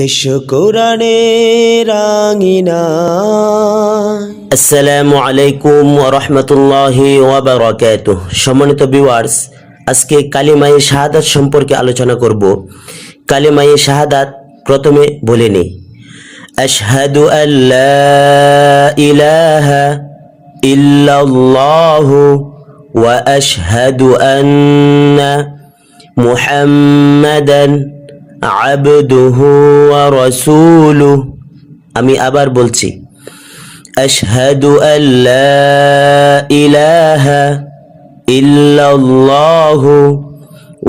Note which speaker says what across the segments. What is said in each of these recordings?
Speaker 1: এসো কোরআনের আঙিনা।
Speaker 2: আসসালামু আলাইকুম ওয়া রাহমাতুল্লাহি ওয়া বারাকাতুহু। সম্মানিত ভিউয়ার্স, আজকে কালিমায়ে শাহাদাত সম্পর্কে আলোচনা করব। কালিমায়ে শাহাদাত প্রথমে বলে নেই। আশহাদু আল্লা ইলাহা ইল্লাল্লাহু ওয়া আশহাদু আন্না মুহাম্মাদান আবদুহু ওয়া রাসূলুহু। আমি আবার বলছি, أشهد أن لا إله إلا الله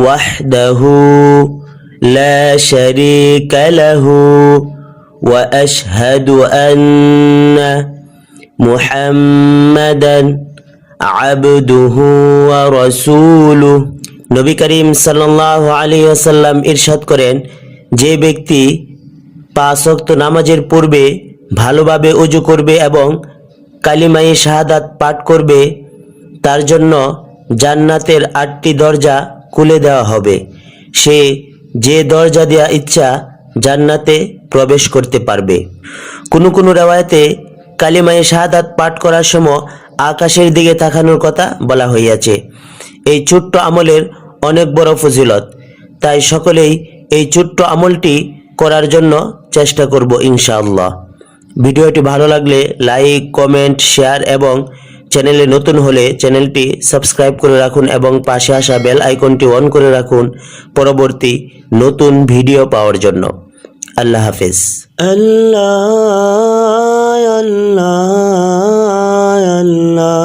Speaker 2: وحده لا شريك له وأشهد أن محمدا عبده ورسوله। নবী করিম সাল্লাল্লাহু আলাইহি ওয়াসাল্লাম ইরশাদ করেন, যে ব্যক্তি 5 ওয়াক্ত নামাজের পূর্বে ভালোভাবে ওযু করবে এবং কালিমায়ে শাহাদাত পাঠ করবে, তার জন্য জান্নাতের 8টি দরজা খুলে দেওয়া হবে। সে যে দরজা দেওয়া ইচ্ছা জান্নাতে প্রবেশ করতে পারবে। কোনো কোনো রিওয়ায়াতে কালিমায়ে শাহাদাত পাঠ করার সময় আকাশের দিকে তাকানোর কথা বলা হইয়াছে। এই ছোট্ট আমলের অনেক বড় ফজিলত, তাই সকলেই এই ছোট্ট আমলটি করার জন্য চেষ্টা করব ইনশাআল্লাহ। ভিডিওটি ভালো লাগলে লাইক, কমেন্ট, শেয়ার এবং চ্যানেলে নতুন হলে চ্যানেলটি সাবস্ক্রাইব করে রাখুন এবং পাশে আসা বেল আইকনটি অন করে রাখুন পরবর্তী নতুন ভিডিও পাওয়ার জন্য। আল্লাহ হাফেজ।
Speaker 1: আল্লাহ আল্লাহ আল্লাহ।